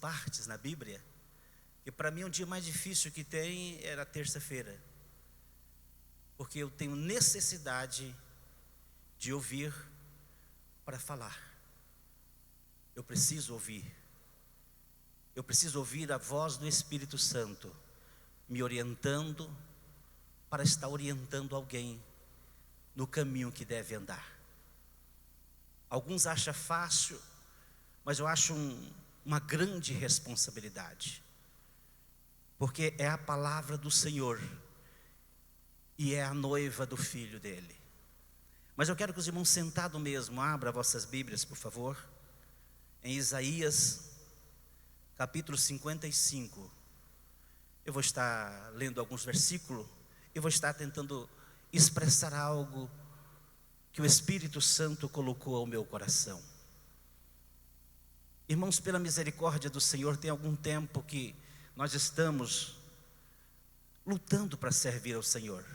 partes na Bíblia, que para mim o dia mais difícil que tem era terça-feira, porque eu tenho necessidade de ouvir para falar. Eu preciso ouvir. Eu preciso ouvir a voz do Espírito Santo me orientando para estar orientando alguém no caminho que deve andar. Alguns acham fácil, mas eu acho uma grande responsabilidade, porque é a palavra do Senhor e é a noiva do Filho dele. Mas eu quero que os irmãos sentados mesmo abram vossas Bíblias, por favor, em Isaías capítulo 55. Eu vou estar lendo alguns versículos e vou estar tentando expressar algo que o Espírito Santo colocou ao meu coração. Irmãos, pela misericórdia do Senhor, tem algum tempo que nós estamos lutando para servir ao Senhor,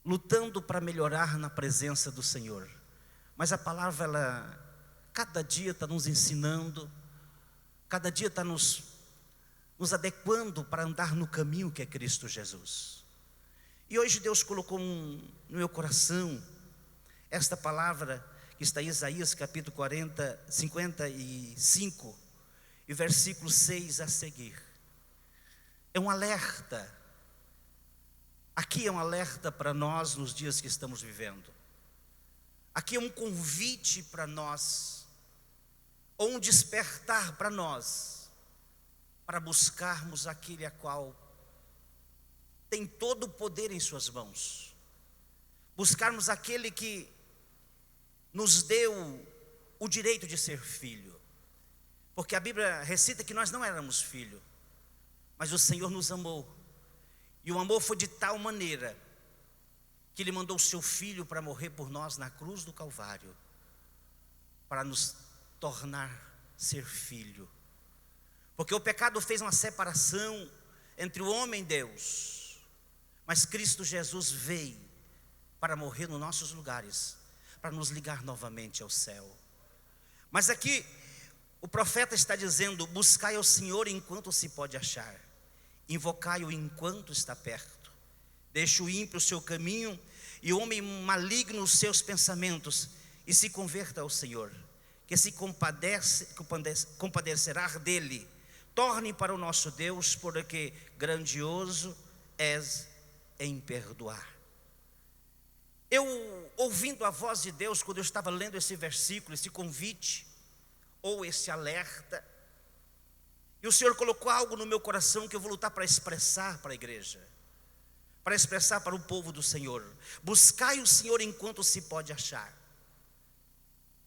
lutando para melhorar na presença do Senhor. Mas a palavra, ela cada dia está nos ensinando, cada dia está nos adequando para andar no caminho que é Cristo Jesus. E hoje Deus colocou no meu coração esta palavra que está em Isaías capítulo 55 e versículo 6 a seguir. É um alerta. Aqui é um alerta para nós nos dias que estamos vivendo. Aqui é um convite para nós, ou um despertar para nós, para buscarmos aquele a qual tem todo o poder em suas mãos. Buscarmos aquele que nos deu o direito de ser filho. Porque a Bíblia recita que nós não éramos filho, mas o Senhor nos amou. E o amor foi de tal maneira que Ele mandou o seu Filho para morrer por nós na cruz do Calvário, para nos tornar ser filho. Porque o pecado fez uma separação entre o homem e Deus, mas Cristo Jesus veio para morrer nos nossos lugares, para nos ligar novamente ao céu. Mas aqui o profeta está dizendo: buscai ao Senhor enquanto se pode achar, invocai-o enquanto está perto. Deixe o ímpio o seu caminho e o homem maligno os seus pensamentos, e se converta ao Senhor, que se compadecerá dele. Torne para o nosso Deus, porque grandioso és em perdoar. Eu, ouvindo a voz de Deus, quando eu estava lendo esse versículo, esse convite, ou esse alerta, e o Senhor colocou algo no meu coração que eu vou lutar para expressar para a igreja, para expressar para o povo do Senhor. Buscai o Senhor enquanto se pode achar.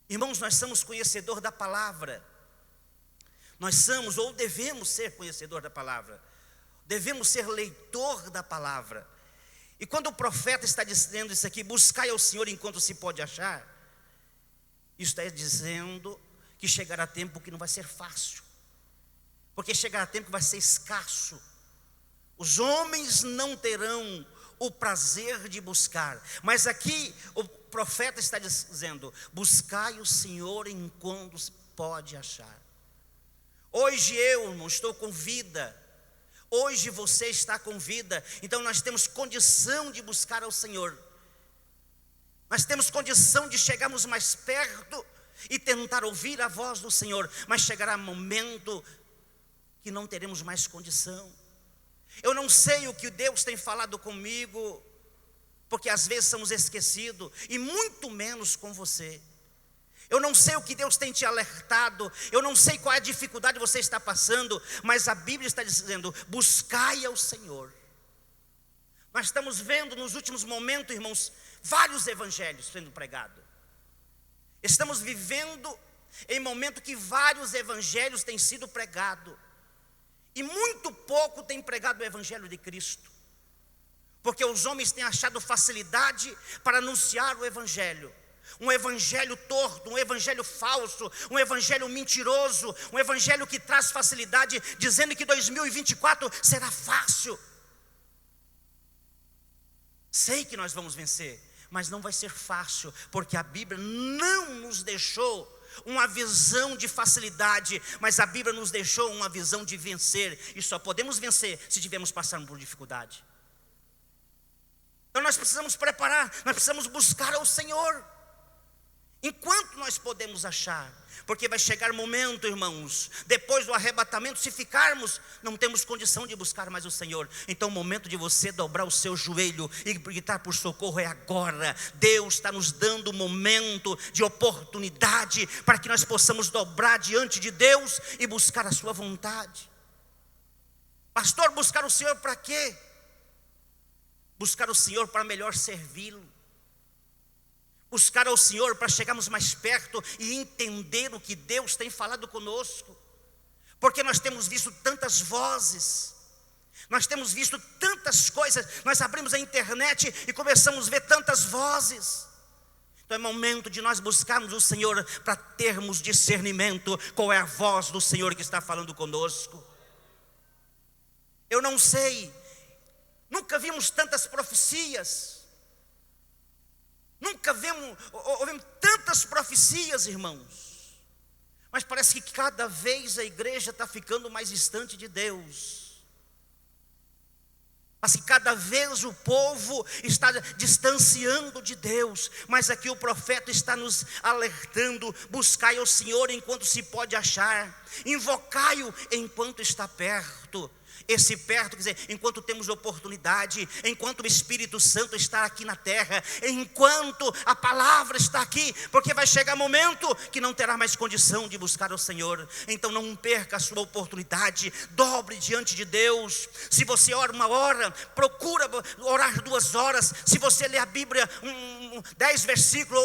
Irmãos, nós somos conhecedor da palavra. Nós somos, ou devemos ser conhecedor da palavra. Devemos ser leitor da palavra. E quando o profeta está dizendo isso aqui, buscai ao Senhor enquanto se pode achar, isso está dizendo que chegará tempo que não vai ser fácil, porque chegará tempo que vai ser escasso. Os homens não terão o prazer de buscar, mas aqui o profeta está dizendo: buscai o Senhor enquanto se pode achar. Hoje eu não estou com vida, hoje você está com vida, então nós temos condição de buscar ao Senhor. Nós temos condição de chegarmos mais perto e tentar ouvir a voz do Senhor, mas chegará um momento que não teremos mais condição. Eu não sei o que Deus tem falado comigo, porque às vezes somos esquecidos, e muito menos com você. Eu não sei o que Deus tem te alertado, eu não sei qual é a dificuldade que você está passando, mas a Bíblia está dizendo: buscai ao Senhor. Nós estamos vendo nos últimos momentos, irmãos, vários evangelhos sendo pregados. Estamos vivendo em momento que vários evangelhos têm sido pregados, e muito pouco tem pregado o evangelho de Cristo, porque os homens têm achado facilidade para anunciar o evangelho. Um evangelho torto, um evangelho falso, um evangelho mentiroso, um evangelho que traz facilidade, dizendo que 2024 será fácil. Sei que nós vamos vencer, mas não vai ser fácil, porque a Bíblia não nos deixou uma visão de facilidade, mas a Bíblia nos deixou uma visão de vencer. E só podemos vencer se tivermos passado por dificuldade. Então nós precisamos preparar, nós precisamos buscar ao Senhor, enquanto nós podemos achar. Porque vai chegar momento, irmãos, depois do arrebatamento, se ficarmos, não temos condição de buscar mais o Senhor. Então o momento de você dobrar o seu joelho e gritar por socorro é agora. Deus está nos dando um momento de oportunidade para que nós possamos dobrar diante de Deus e buscar a sua vontade. Pastor, buscar o Senhor para quê? Buscar o Senhor para melhor servi-lo. Buscar ao Senhor para chegarmos mais perto e entender o que Deus tem falado conosco. Porque nós temos visto tantas vozes, nós temos visto tantas coisas, nós abrimos a internet e começamos a ver tantas vozes. Então é momento de nós buscarmos o Senhor para termos discernimento qual é a voz do Senhor que está falando conosco. Eu não sei, nunca vimos tantas profecias. Nunca ouvimos tantas profecias, irmãos. Mas parece que cada vez a igreja está ficando mais distante de Deus. Mas que cada vez o povo está distanciando de Deus. Mas aqui o profeta está nos alertando: buscai ao Senhor enquanto se pode achar, invocai-o enquanto está perto. Esse perto, quer dizer, enquanto temos oportunidade, enquanto o Espírito Santo está aqui na terra, enquanto a palavra está aqui, porque vai chegar momento que não terá mais condição de buscar o Senhor. Então não perca a sua oportunidade, dobre diante de Deus. Se você ora 1 hora, procura orar 2 horas. Se você lê a Bíblia 10 versículos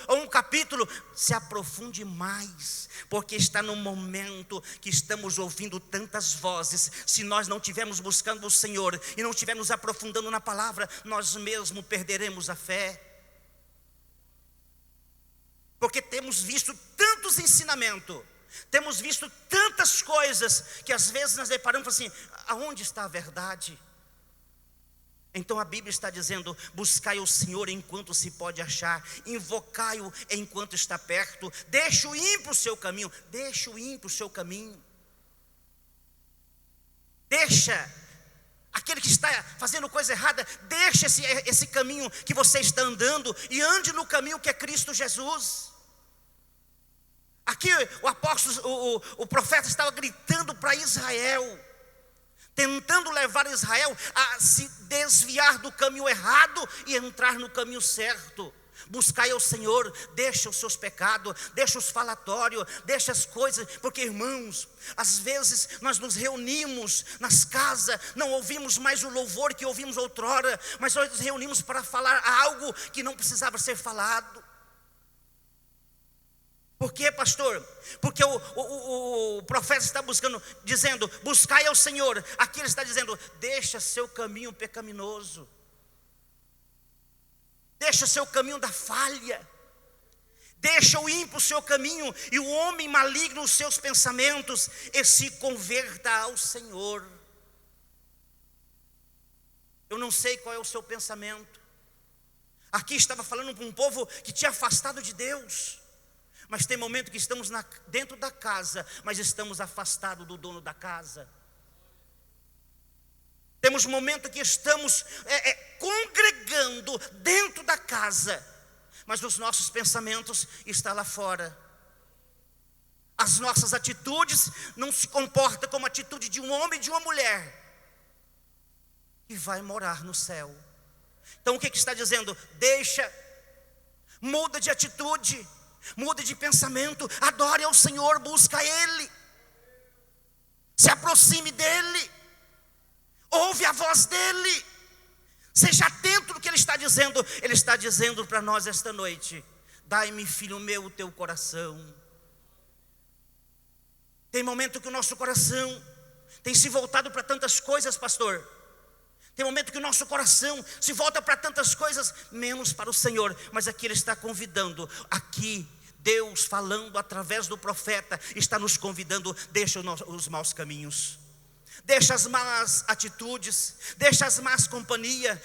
ou um capítulo, se aprofunde mais, porque está no momento que estamos ouvindo tantas vozes. Se nós não estivermos buscando o Senhor e não estivermos aprofundando na palavra, nós mesmos perderemos a fé. Porque temos visto tantos ensinamentos, temos visto tantas coisas, que às vezes nós deparamos assim: aonde está a verdade? Então a Bíblia está dizendo: buscai o Senhor enquanto se pode achar, invocai-o enquanto está perto. Deixa o ímpio o seu caminho, deixa o ímpio o seu caminho. Deixa aquele que está fazendo coisa errada, deixa esse caminho que você está andando e ande no caminho que é Cristo Jesus. Aqui o apóstolo, o profeta estava gritando para Israel, tentando levar Israel a se desviar do caminho errado e entrar no caminho certo. Buscai ao Senhor, deixa os seus pecados, deixa os falatórios, deixa as coisas. Porque, irmãos, às vezes nós nos reunimos nas casas, não ouvimos mais o louvor que ouvimos outrora, mas nós nos reunimos para falar algo que não precisava ser falado. Por quê, pastor? Porque o profeta está dizendo: buscai ao Senhor. Aqui ele está dizendo: deixa seu caminho pecaminoso, deixa seu caminho da falha, deixa o ímpio o seu caminho e o homem maligno os seus pensamentos, e se converta ao Senhor. Eu não sei qual é o seu pensamento. Aqui estava falando para um povo que tinha afastado de Deus. Mas tem momento que estamos dentro da casa, mas estamos afastados do dono da casa. Temos momento que estamos congregando dentro da casa, mas os nossos pensamentos estão lá fora. As nossas atitudes não se comportam como a atitude de um homem e de uma mulher que vai morar no céu. Então o que está dizendo? Muda de atitude, muda de pensamento, adore ao Senhor, busca Ele, se aproxime dEle, ouve a voz dEle, seja atento no que Ele está dizendo. Ele está dizendo para nós esta noite: dai-me, filho meu, o teu coração. Tem momento que o nosso coração tem se voltado para tantas coisas, pastor. Tem momento que o nosso coração se volta para tantas coisas, menos para o Senhor. Mas aqui Ele está convidando, aqui Deus falando através do profeta, está nos convidando: deixa os maus caminhos, deixa as más atitudes, deixa as más companhias,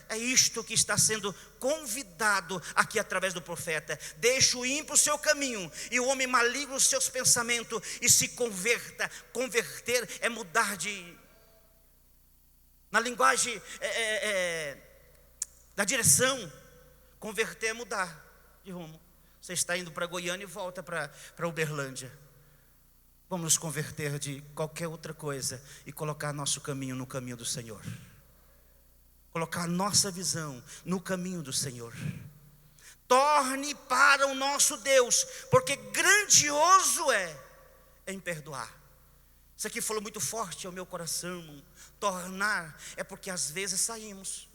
é isto que está sendo convidado aqui através do profeta. Deixa o ímpio o seu caminho e o homem maligno os seus pensamentos e se converta. Converter é mudar de... Na linguagem da direção, converter é mudar de rumo. Você está indo para Goiânia e volta para Uberlândia. Vamos nos converter de qualquer outra coisa e colocar nosso caminho no caminho do Senhor. Colocar nossa visão no caminho do Senhor. Torne para o nosso Deus, porque grandioso é em perdoar. Isso aqui falou muito forte ao meu coração. Tornar é porque às vezes saímos.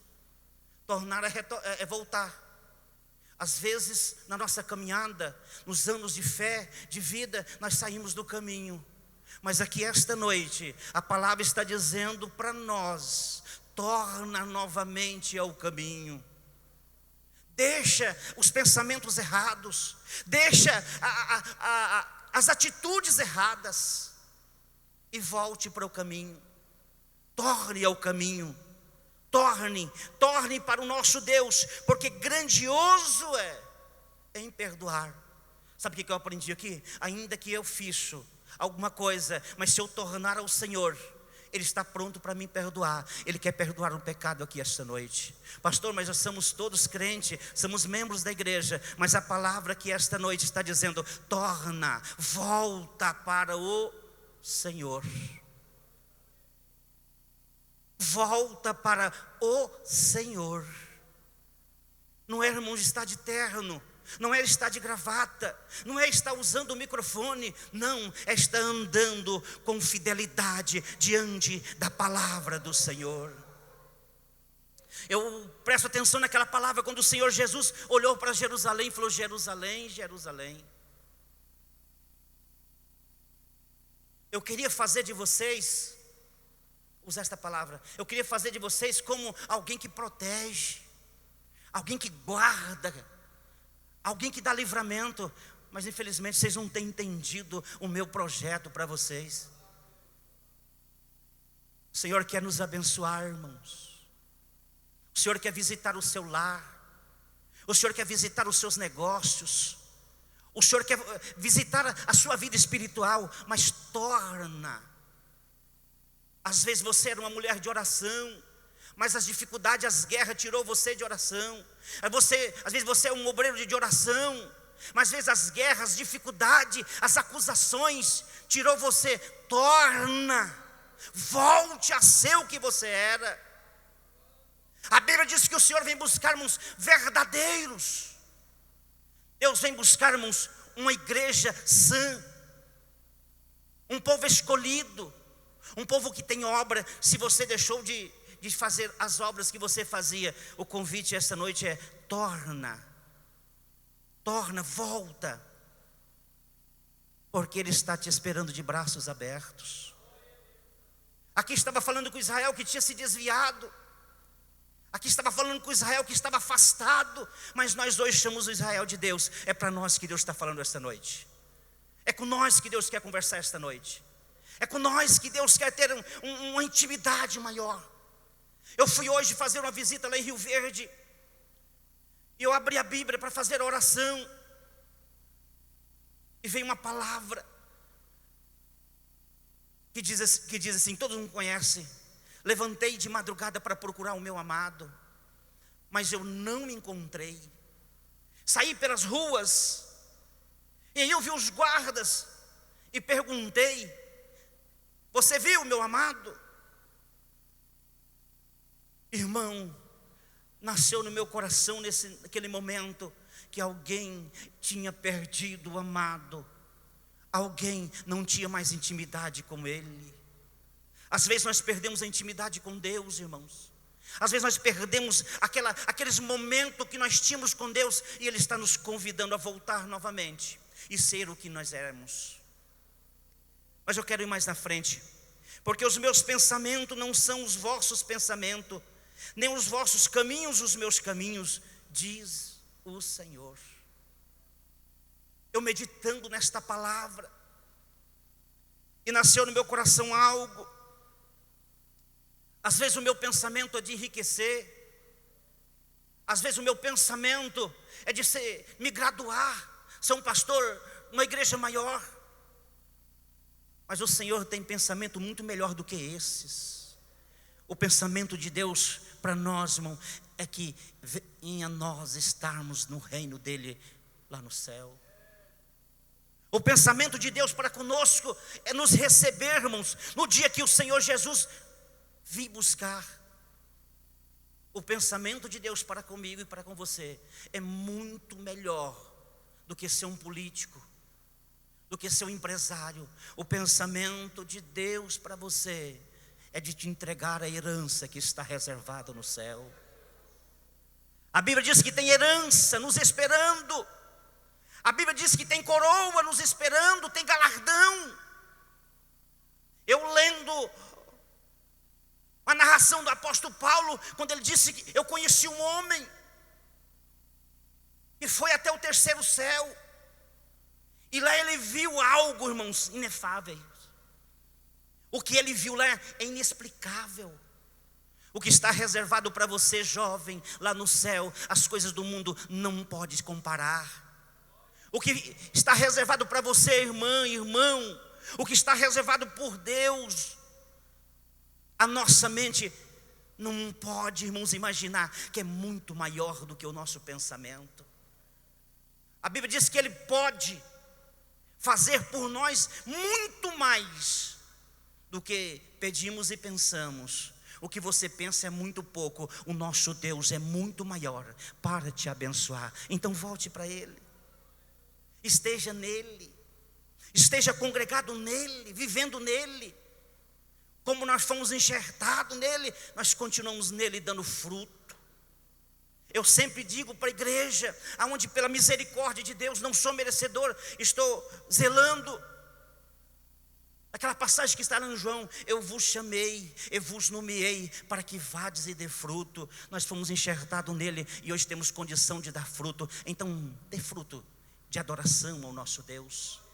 Tornar é voltar. Às vezes na nossa caminhada, nos anos de fé, de vida, nós saímos do caminho. Mas aqui esta noite, a palavra está dizendo para nós: torna novamente ao caminho. Deixa os pensamentos errados. Deixa as atitudes erradas. E volte para o caminho. Torne ao caminho. Torne para o nosso Deus, porque grandioso é em perdoar. Sabe o que eu aprendi aqui? Ainda que eu fiz alguma coisa, mas se eu tornar ao Senhor, Ele está pronto para me perdoar. Ele quer perdoar um pecado aqui esta noite. Pastor, mas nós somos todos crentes, somos membros da igreja, mas a palavra aqui esta noite está dizendo: torna, volta para o Senhor. Volta para o Senhor. Não é, irmãos, estar de terno, não é estar de gravata, não é estar usando o microfone, não, é estar andando com fidelidade diante da palavra do Senhor. Eu presto atenção naquela palavra quando o Senhor Jesus olhou para Jerusalém e falou: Jerusalém, Jerusalém, eu queria fazer de vocês, usar esta palavra, eu queria fazer de vocês como alguém que protege, alguém que guarda, alguém que dá livramento. Mas infelizmente vocês não têm entendido o meu projeto para vocês. O Senhor quer nos abençoar, irmãos. O Senhor quer visitar o seu lar. O Senhor quer visitar os seus negócios. O Senhor quer visitar a sua vida espiritual. Mas torna. Às vezes você era uma mulher de oração, mas as dificuldades, as guerras tirou você de oração. Às vezes você é um obreiro de oração, mas às vezes as guerras, as dificuldades, as acusações tirou você. Torna, volte a ser o que você era. A Bíblia diz que o Senhor vem buscarmos verdadeiros. Deus vem buscarmos uma igreja sã, um povo escolhido, um povo que tem obra. Se você deixou de fazer as obras que você fazia, o convite esta noite é: torna, volta, porque Ele está te esperando de braços abertos. Aqui estava falando com Israel que tinha se desviado. Aqui estava falando com Israel que estava afastado. Mas nós hoje chamamos o Israel de Deus. É para nós que Deus está falando esta noite. É com nós que Deus quer conversar esta noite. É com nós que Deus quer ter uma intimidade maior. Eu fui hoje fazer uma visita lá em Rio Verde. E eu abri a Bíblia para fazer a oração. E veio uma palavra que diz assim, todo mundo conhece: levantei de madrugada para procurar o meu amado, mas eu não me encontrei. Saí pelas ruas, e aí eu vi os guardas e perguntei: você viu o meu amado? Irmão, nasceu no meu coração naquele momento que alguém tinha perdido o amado. Alguém não tinha mais intimidade com Ele. Às vezes nós perdemos a intimidade com Deus, irmãos. Às vezes nós perdemos aqueles momentos que nós tínhamos com Deus, e Ele está nos convidando a voltar novamente e ser o que nós éramos. Mas eu quero ir mais na frente, porque os meus pensamentos não são os vossos pensamentos, nem os vossos caminhos os meus caminhos, diz o Senhor. Eu meditando nesta palavra, e nasceu no meu coração algo. Às vezes o meu pensamento é de enriquecer, Às vezes o meu pensamento é de me graduar, ser um pastor numa igreja maior. Mas o Senhor tem pensamento muito melhor do que esses. O pensamento de Deus para nós, irmão, é que venha nós estarmos no reino dele lá no céu. O pensamento de Deus para conosco é nos recebermos no dia que o Senhor Jesus vir buscar. O pensamento de Deus para comigo e para com você é muito melhor do que ser um político, do que ser um empresário. O pensamento de Deus para você é de te entregar a herança que está reservada no céu. A Bíblia diz que tem herança nos esperando. A Bíblia diz que tem coroa nos esperando, tem galardão. Eu lendo a narração do apóstolo Paulo, quando ele disse que eu conheci um homem e foi até o terceiro céu, e lá ele viu algo, irmãos, inefável. O que ele viu lá é inexplicável. O que está reservado para você, jovem, lá no céu, as coisas do mundo não podem comparar. O que está reservado para você, irmã, irmão, o que está reservado por Deus, a nossa mente não pode, irmãos, imaginar que é muito maior do que o nosso pensamento. A Bíblia diz que Ele pode fazer por nós muito mais do que pedimos e pensamos. O que você pensa é muito pouco, o nosso Deus é muito maior para te abençoar. Então volte para Ele, esteja nele, esteja congregado nele, vivendo nele. Como nós fomos enxertados nele, nós continuamos nele dando fruto. Eu sempre digo para a igreja, aonde pela misericórdia de Deus não sou merecedor, estou zelando. Aquela passagem que está lá no João: eu vos chamei, eu vos nomeei para que vades e dê fruto. Nós fomos enxertados nele e hoje temos condição de dar fruto. Então dê fruto de adoração ao nosso Deus.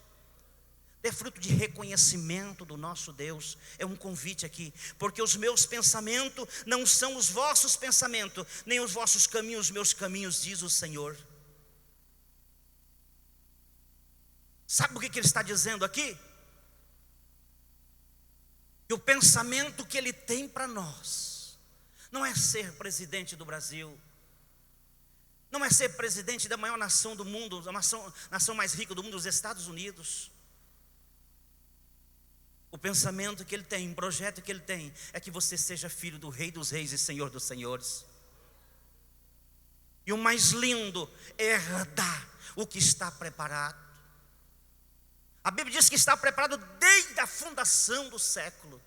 Dê fruto de reconhecimento do nosso Deus. É um convite aqui, porque os meus pensamentos não são os vossos pensamentos, nem os vossos caminhos, os meus caminhos, diz o Senhor. Sabe o que ele está dizendo aqui? Que o pensamento que ele tem para nós não é ser presidente do Brasil, não é ser presidente da maior nação do mundo, a nação mais rica do mundo, os Estados Unidos. O pensamento que ele tem, o projeto que ele tem, é que você seja filho do Rei dos Reis e Senhor dos Senhores. E o mais lindo é herdar o que está preparado. A Bíblia diz que está preparado desde a fundação do século.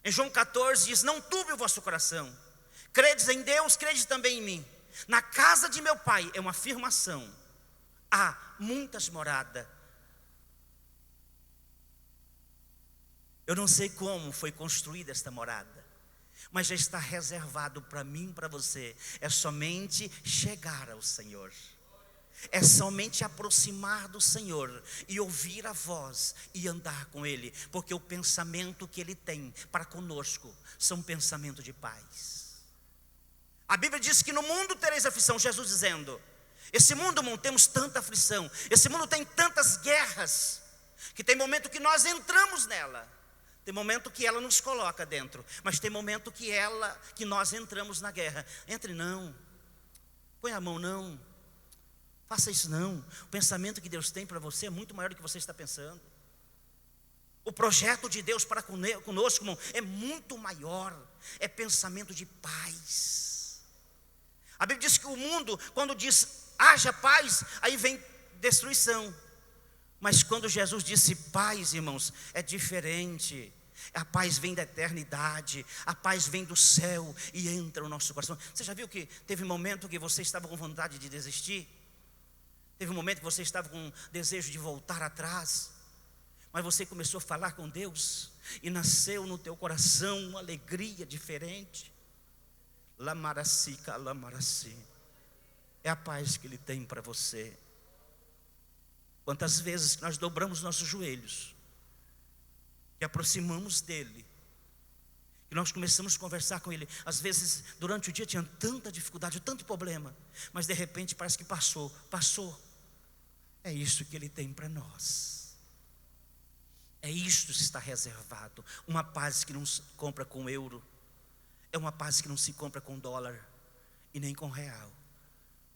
Em João 14 diz: não turbe o vosso coração, credes em Deus, credes também em mim. Na casa de meu pai, é uma afirmação, há muitas moradas. Eu não sei como foi construída esta morada, mas já está reservado para mim e para você. É somente chegar ao Senhor, é somente aproximar do Senhor e ouvir a voz e andar com Ele, porque o pensamento que Ele tem para conosco são pensamentos de paz. A Bíblia diz que no mundo tereis aflição, Jesus dizendo: esse mundo, irmão, temos tanta aflição, esse mundo tem tantas guerras, que tem momento que nós entramos nela, tem momento que ela nos coloca dentro, mas tem momento que nós entramos na guerra. Entre não, põe a mão não, faça isso não. O pensamento que Deus tem para você é muito maior do que você está pensando. O projeto de Deus para conosco, irmão, é muito maior, é pensamento de paz. A Bíblia diz que o mundo, quando diz haja paz, aí vem destruição. Mas quando Jesus disse paz, irmãos, é diferente. A paz vem da eternidade, a paz vem do céu e entra no nosso coração. Você já viu que teve um momento que você estava com vontade de desistir? Teve um momento que você estava com desejo de voltar atrás, mas você começou a falar com Deus e nasceu no teu coração uma alegria diferente. Lamaracica, lamaraci. É a paz que Ele tem para você. Quantas vezes nós dobramos nossos joelhos, que aproximamos dEle, E nós começamos a conversar com ele. Às vezes, durante o dia tinha tanta dificuldade, tanto problema, mas de repente parece que passou. É isso que ele tem para nós. É isto que está reservado. Uma paz que não se compra com euro. É uma paz que não se compra com dólar e nem com real.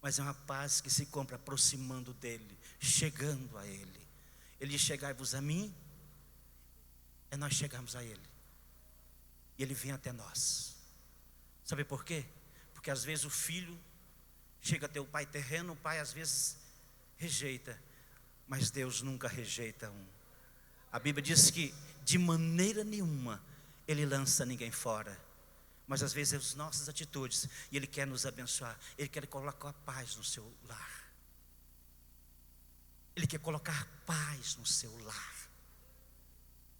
Mas é uma paz que se compra aproximando dele, chegando a ele. Ele diz: chegai-vos a mim, é nós chegarmos a ele. E ele vem até nós. Sabe por quê? Porque às vezes o filho chega até o pai terreno, o pai às vezes rejeita, mas Deus nunca rejeita um. A Bíblia diz que de maneira nenhuma ele lança ninguém fora. Mas às vezes é as nossas atitudes, e ele quer nos abençoar. Ele quer colocar paz no seu lar. Ele quer colocar paz no seu lar.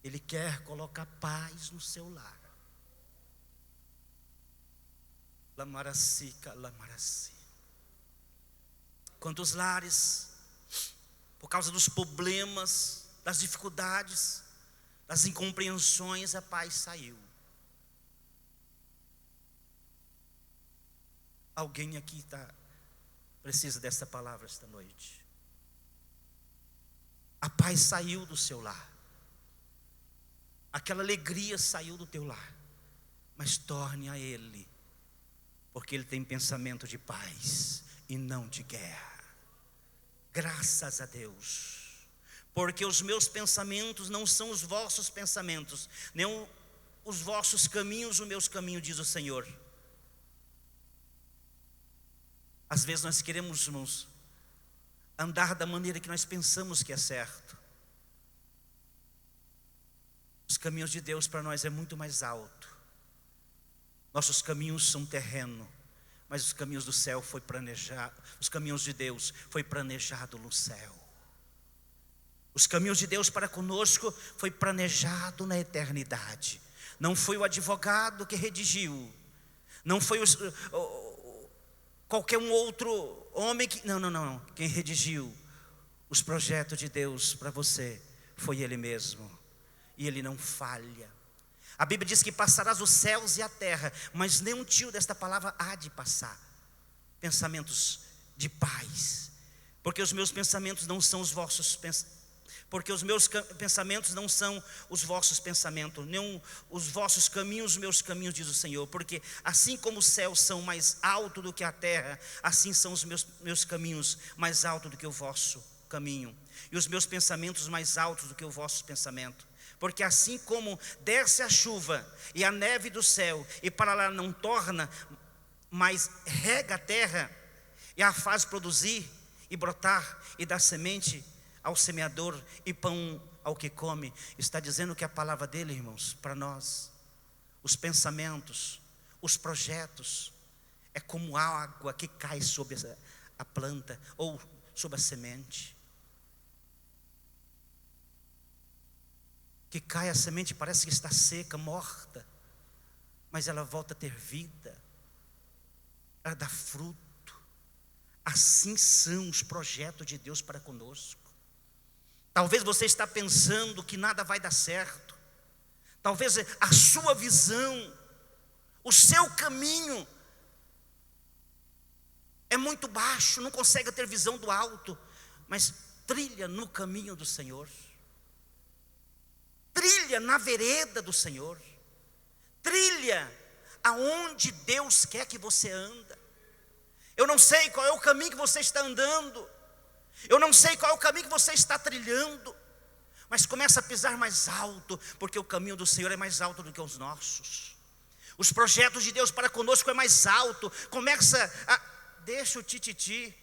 Ele quer colocar paz no seu lar. Lamaracica, lamaraci. Quantos lares, por causa dos problemas, das dificuldades, das incompreensões, a paz saiu. Alguém aqui precisa dessa palavra esta noite. A paz saiu do seu lar. Aquela alegria saiu do teu lar. Mas torne a ele, porque ele tem pensamento de paz e não de guerra. Graças a Deus. Porque os meus pensamentos não são os vossos pensamentos, nem os vossos caminhos os meus caminhos, diz o Senhor. Às vezes nós queremos, irmãos, andar da maneira que nós pensamos que é certo. Os caminhos de Deus para nós é muito mais alto. Nossos caminhos são terreno, mas os caminhos do céu foi planejado. Os caminhos de Deus foi planejado no céu. Os caminhos de Deus para conosco foi planejado na eternidade. Não foi o advogado que redigiu, não foi qualquer um outro homem que... Não. Quem redigiu os projetos de Deus para você foi Ele mesmo. E Ele não falha. A Bíblia diz que passarás os céus e a terra, mas nenhum tio desta palavra há de passar. Pensamentos de paz. Porque os meus pensamentos não são os vossos pensamentos. Porque os meus pensamentos não são os vossos pensamentos, nem os vossos caminhos, os meus caminhos, diz o Senhor. Porque assim como os céus são mais altos do que a terra, assim são os meus caminhos mais altos do que o vosso caminho, e os meus pensamentos mais altos do que o vosso pensamento. Porque assim como desce a chuva e a neve do céu, e para lá não torna, mas rega a terra, e a faz produzir, e brotar, e dar semente ao semeador e pão ao que come. Está dizendo que a palavra dele, irmãos, para nós, os pensamentos, os projetos, é como água que cai sobre a planta ou sobre a semente. Que cai a semente, parece que está seca, morta, mas ela volta a ter vida, ela dá fruto. Assim são os projetos de Deus para conosco. Talvez você está pensando que nada vai dar certo. Talvez a sua visão, o seu caminho é muito baixo, não consegue ter visão do alto. Mas trilha no caminho do Senhor. Trilha na vereda do Senhor. Trilha aonde Deus quer que você anda. Eu não sei qual é o caminho que você está andando. Eu não sei qual é o caminho que você está trilhando, mas começa a pisar mais alto, porque o caminho do Senhor é mais alto do que os nossos. Os projetos de Deus para conosco é mais alto. Começa a... Deixa o tititi.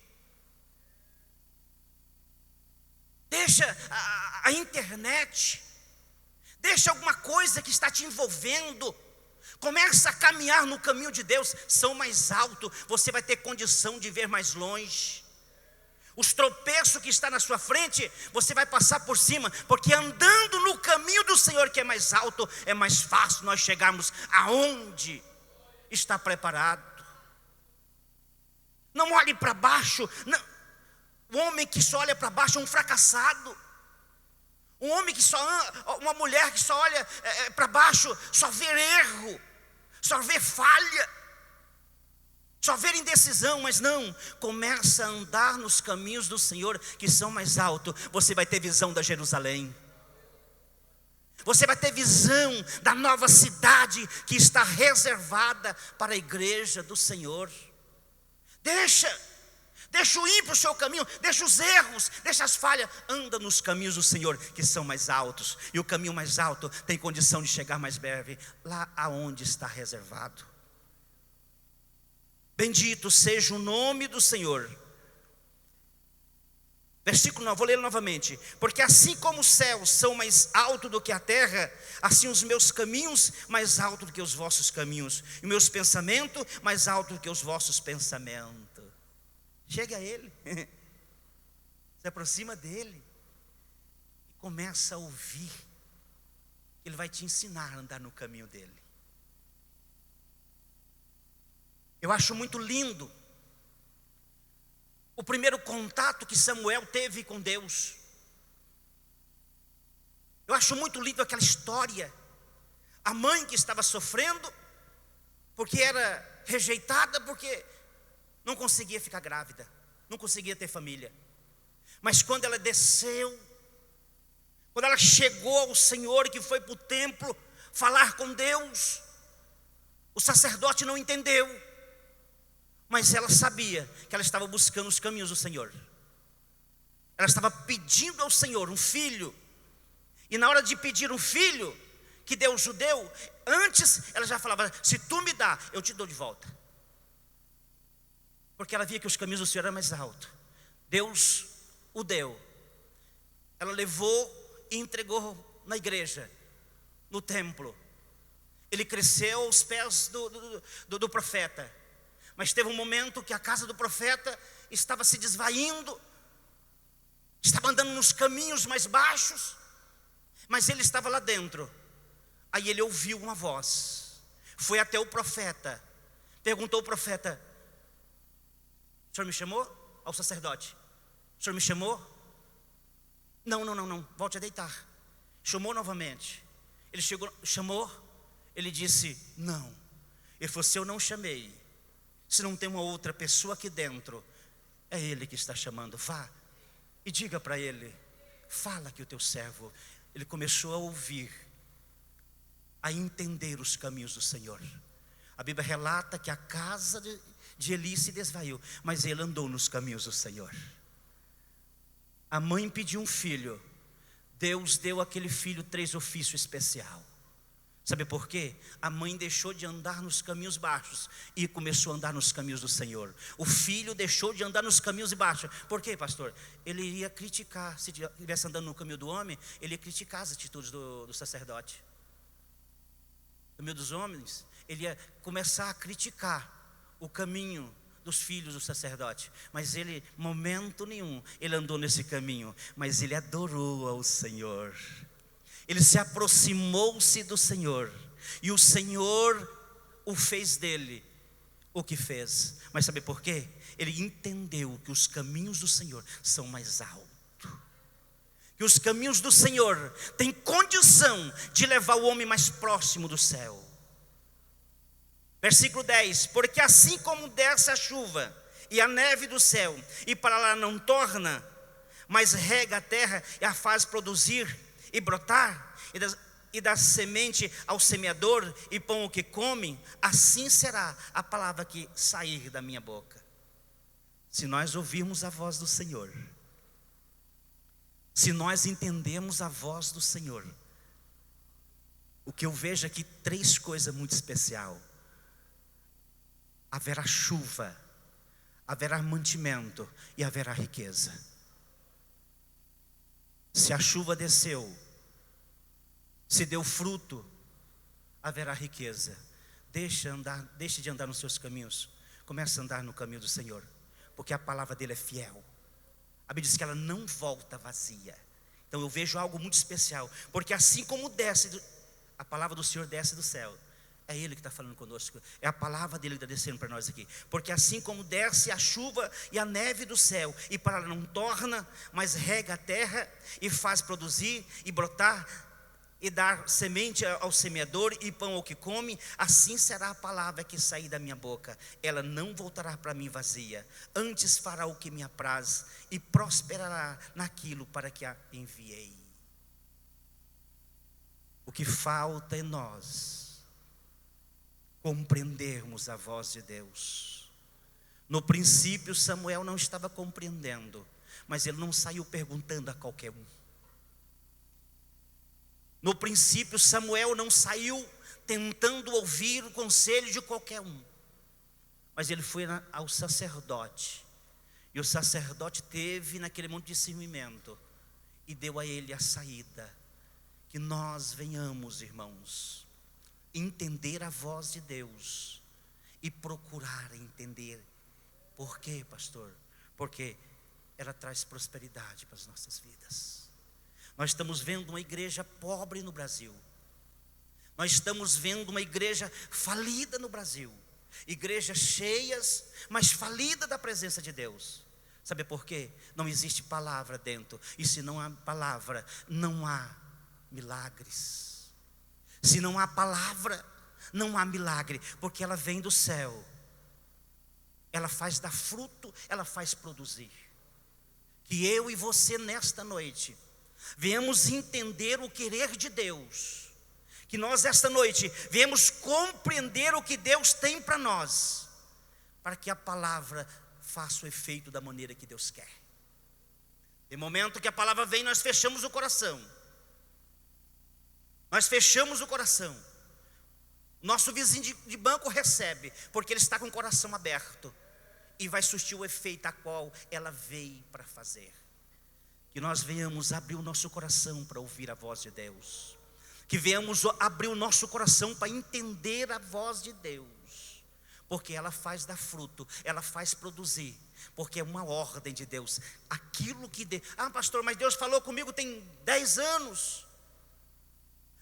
Deixa a internet. Deixa alguma coisa que está te envolvendo. Começa a caminhar no caminho de Deus. São mais altos. Você vai ter condição de ver mais longe. Os tropeços que está na sua frente, você vai passar por cima, porque andando no caminho do Senhor, que é mais alto, é mais fácil nós chegarmos aonde está preparado. Não olhe para baixo. Não. O homem que só olha para baixo é um fracassado. Um homem que uma mulher que só olha para baixo, só vê erro, só vê falha, só vê indecisão, mas não, começa a andar nos caminhos do Senhor que são mais altos. Você vai ter visão da Jerusalém. Você vai ter visão da nova cidade que está reservada para a igreja do Senhor. Deixa o ímpio o seu caminho, deixa os erros, deixa as falhas. Anda nos caminhos do Senhor que são mais altos. E o caminho mais alto tem condição de chegar mais breve, lá aonde está reservado. Bendito seja o nome do Senhor. Versículo 9, vou ler novamente. Porque assim como os céus são mais altos do que a terra, assim os meus caminhos mais altos do que os vossos caminhos, e os meus pensamentos mais altos do que os vossos pensamentos. Chega a Ele, se aproxima dEle, e começa a ouvir. Ele vai te ensinar a andar no caminho dEle. Eu acho muito lindo o primeiro contato que Samuel teve com Deus. Eu acho muito lindo aquela história. A mãe que estava sofrendo, porque era rejeitada, porque não conseguia ficar grávida, não conseguia ter família. Mas quando ela desceu, quando ela chegou ao Senhor, que foi para o templo falar com Deus, o sacerdote não entendeu. Mas ela sabia que ela estava buscando os caminhos do Senhor. Ela estava pedindo ao Senhor um filho. E na hora de pedir um filho, que Deus o deu, antes ela já falava: se tu me dá, eu te dou de volta. Porque ela via que os caminhos do Senhor eram mais altos. Deus o deu. Ela levou e entregou na igreja, no templo. Ele cresceu aos pés do profeta. Mas teve um momento que a casa do profeta estava se desvaindo, estava andando nos caminhos mais baixos, mas ele estava lá dentro. Aí ele ouviu uma voz, foi até o profeta, perguntou ao profeta: o senhor me chamou? Ao sacerdote: o senhor me chamou? Não, volte a deitar. Chamou novamente. Ele chamou, ele disse: não. Ele falou: se eu não chamei, se não tem uma outra pessoa aqui dentro, é Ele que está chamando. Vá e diga para ele: fala que o teu servo. Ele começou a ouvir, a entender os caminhos do Senhor. A Bíblia relata que a casa de Eli se desvaiu, mas ele andou nos caminhos do Senhor. A mãe pediu um filho, Deus deu àquele filho 3 ofícios especiais. Sabe por quê? A mãe deixou de andar nos caminhos baixos e começou a andar nos caminhos do Senhor. O filho deixou de andar nos caminhos baixos. Por quê, pastor? Ele iria criticar. Se estivesse andando no caminho do homem, ele ia criticar as atitudes do sacerdote. No caminho dos homens, ele ia começar a criticar o caminho dos filhos do sacerdote. Mas ele, momento nenhum, ele andou nesse caminho. Mas ele adorou ao Senhor. Ele se aproximou-se do Senhor, e o Senhor o fez dele o que fez. Mas sabe por quê? Ele entendeu que os caminhos do Senhor são mais altos, que os caminhos do Senhor têm condição de levar o homem mais próximo do céu. Versículo 10: porque assim como desce a chuva e a neve do céu, e para lá não torna, mas rega a terra e a faz produzir e brotar, e dá semente ao semeador e pão o que come, assim será a palavra que sair da minha boca. Se nós ouvirmos a voz do Senhor, se nós entendemos a voz do Senhor, o que eu vejo aqui, 3 coisas muito especiais: haverá chuva, haverá mantimento e haverá riqueza. Se a chuva desceu, se deu fruto, haverá riqueza. Deixe de andar nos seus caminhos, comece a andar no caminho do Senhor, porque a palavra dele é fiel. A Bíblia diz que ela não volta vazia. Então eu vejo algo muito especial, porque assim como desce, a palavra do Senhor desce do céu, É Ele que está falando conosco. É a palavra dele que está descendo para nós aqui. Porque assim como desce a chuva e a neve do céu, e para lá não torna, mas rega a terra e faz produzir e brotar, e dar semente ao semeador e pão ao que come, assim será a palavra que sair da minha boca. Ela não voltará para mim vazia, antes fará o que me apraz e prosperará naquilo para que a enviei. O que falta em nós compreendermos a voz de Deus. No princípio Samuel não estava compreendendo, mas ele não saiu perguntando a qualquer um. No princípio Samuel não saiu tentando ouvir o conselho de qualquer um, mas ele foi ao sacerdote, e o sacerdote teve naquele monte de discernimento e deu a ele a saída. Que nós venhamos, irmãos, entender a voz de Deus e procurar entender. Por quê, pastor? Porque ela traz prosperidade para as nossas vidas. Nós estamos vendo uma igreja pobre no Brasil. Nós estamos vendo uma igreja falida no Brasil. Igrejas cheias, mas falida da presença de Deus. Sabe por quê? Não existe palavra dentro. E se não há palavra, não há milagres. Se não há palavra, não há milagre, porque ela vem do céu. Ela faz dar fruto, ela faz produzir. Que eu e você nesta noite venhamos entender o querer de Deus. Que nós esta noite venhamos compreender o que Deus tem para nós, para que a palavra faça o efeito da maneira que Deus quer. No momento que a palavra vem, nós fechamos o coração. Nós fechamos o coração. Nosso vizinho de banco recebe, porque ele está com o coração aberto, e vai surtir o efeito a qual ela veio para fazer. Que nós venhamos abrir o nosso coração para ouvir a voz de Deus. Que venhamos abrir o nosso coração para entender a voz de Deus. Porque ela faz dar fruto, ela faz produzir. Porque é uma ordem de Deus. Aquilo que Deus... Ah, pastor, mas Deus falou comigo tem 10 anos.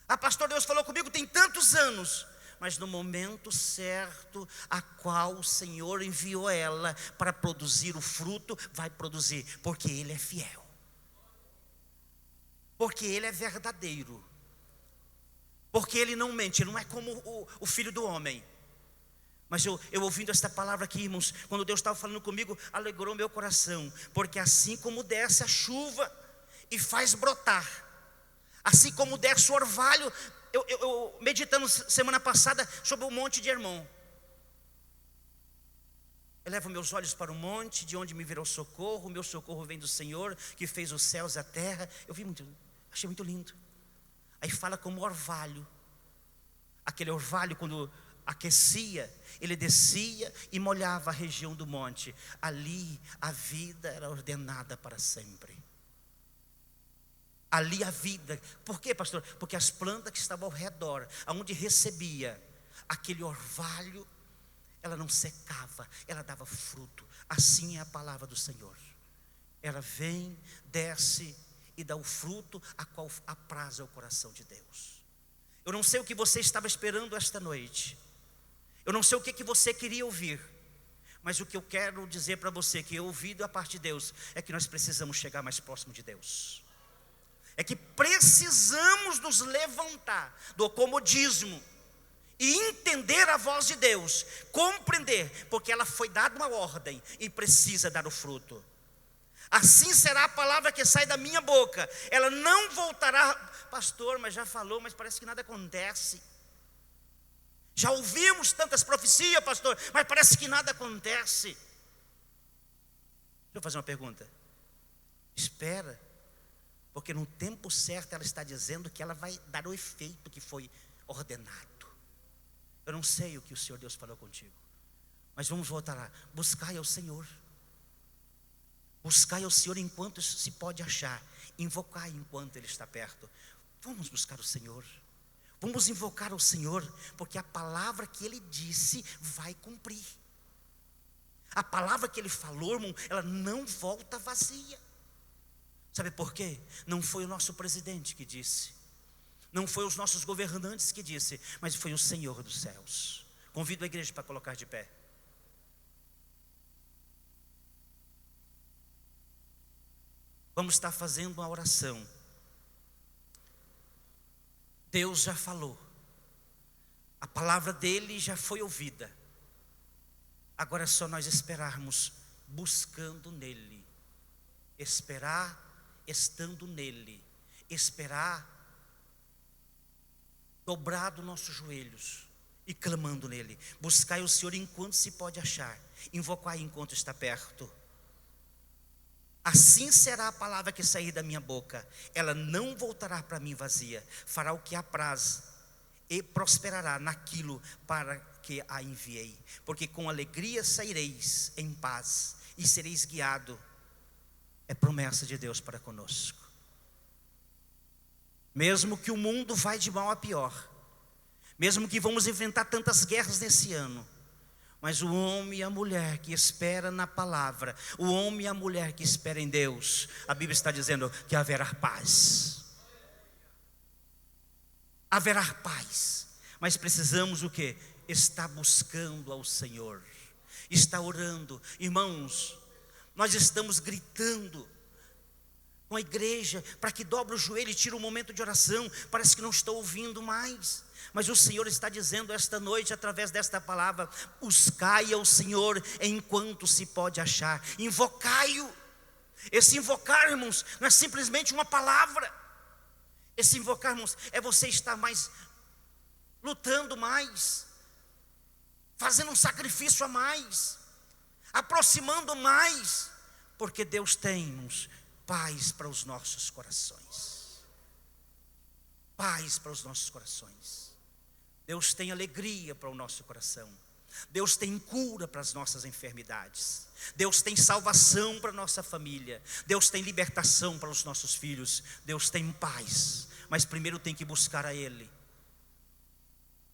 Ah, pastor, Deus falou comigo tem tantos anos. Mas no momento certo, a qual o Senhor enviou ela para produzir o fruto, vai produzir, porque Ele é fiel, porque Ele é verdadeiro, porque Ele não mente. Ele não é como o filho do homem. Mas eu ouvindo esta palavra aqui, irmãos, quando Deus estava falando comigo, alegrou meu coração, porque assim como desce a chuva e faz brotar, assim como desce o orvalho. Eu meditando semana passada sobre o Monte de Hermon. Eu levo meus olhos para o monte, de onde me virá o socorro. O meu socorro vem do Senhor, que fez os céus e a terra. Achei muito lindo. Aí fala como orvalho. Aquele orvalho, quando aquecia, ele descia e molhava a região do monte. Ali a vida era ordenada para sempre. Ali a vida. Por quê, pastor? Porque as plantas que estavam ao redor, aonde recebia aquele orvalho, ela não secava, ela dava fruto. Assim é a palavra do Senhor. Ela vem, desce e dá o fruto a qual apraz ao coração de Deus. Eu não sei o que você estava esperando esta noite. Eu não sei o que você queria ouvir. Mas o que eu quero dizer para você, que eu ouvi da parte de Deus, é que nós precisamos chegar mais próximo de Deus. É que precisamos nos levantar do comodismo e entender a voz de Deus, compreender, porque ela foi dada uma ordem e precisa dar o fruto. Assim será a palavra que sai da minha boca, ela não voltará. Pastor, mas já falou, mas parece que nada acontece. Já ouvimos tantas profecias, pastor, mas parece que nada acontece. Deixa eu fazer uma pergunta. Espera. Porque no tempo certo ela está dizendo que ela vai dar o efeito que foi ordenado. Eu não sei o que o Senhor Deus falou contigo, mas vamos voltar lá. Buscai ao Senhor. Buscai ao Senhor enquanto se pode achar. Invocai enquanto Ele está perto. Vamos buscar o Senhor. Vamos invocar o Senhor, porque a palavra que Ele disse vai cumprir. A palavra que Ele falou, irmão, ela não volta vazia. Sabe por quê? Não foi o nosso presidente que disse, Não foi os nossos governantes que disse, mas foi o Senhor dos céus. Convido a igreja para colocar de pé. Vamos estar fazendo uma oração. Deus já falou. A palavra dele já foi ouvida. Agora é só nós esperarmos, buscando nele. Esperar, estando nele. Esperar, dobrado nossos joelhos e clamando nele. Buscai o Senhor enquanto se pode achar. Invocai enquanto está perto. Assim será a palavra que sair da minha boca. Ela não voltará para mim vazia. Fará o que apraz e prosperará naquilo para que a enviei. Porque com alegria saireis em paz e sereis guiado. É promessa de Deus para conosco. Mesmo que o mundo vai de mal a pior, mesmo que vamos enfrentar tantas guerras nesse ano, mas o homem e a mulher que espera na palavra, o homem e a mulher que espera em Deus, a Bíblia está dizendo que haverá paz. Haverá paz. Mas precisamos o quê? Estar buscando ao Senhor, estar orando. Irmãos, nós estamos gritando com a igreja para que dobre o joelho e tire um momento de oração. Parece que não estou ouvindo mais. Mas o Senhor está dizendo esta noite, através desta palavra: buscai ao Senhor enquanto se pode achar. Invocai-o. Esse invocar, irmãos, não é simplesmente uma palavra. Esse invocar, irmãos, é você estar mais, lutando mais, fazendo um sacrifício a mais, aproximando mais, porque Deus tem, irmãos, paz para os nossos corações. Paz para os nossos corações. Deus tem alegria para o nosso coração. Deus tem cura para as nossas enfermidades. Deus tem salvação para a nossa família. Deus tem libertação para os nossos filhos. Deus tem paz. Mas primeiro tem que buscar a Ele.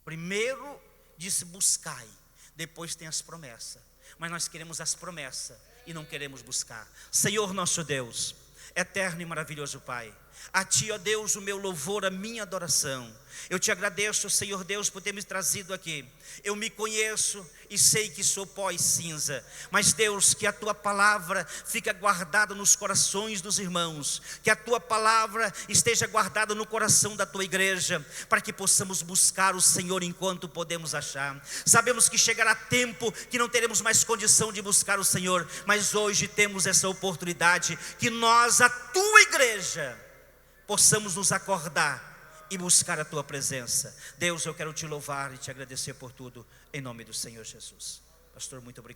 Primeiro disse buscai. Depois tem as promessas. Mas nós queremos as promessas e não queremos buscar. Senhor nosso Deus, eterno e maravilhoso Pai, a Ti, ó Deus, o meu louvor, a minha adoração. Eu te agradeço, Senhor Deus, por ter me trazido aqui. Eu me conheço e sei que sou pó e cinza, mas Deus, que a Tua palavra fica guardada nos corações dos irmãos, que a Tua palavra esteja guardada no coração da Tua igreja, para que possamos buscar o Senhor enquanto podemos achar. Sabemos que chegará tempo que não teremos mais condição de buscar o Senhor, mas hoje temos essa oportunidade, que nós, a Tua igreja, possamos nos acordar e buscar a Tua presença. Deus, eu quero Te louvar e Te agradecer por tudo, em nome do Senhor Jesus. Pastor, muito obrigado.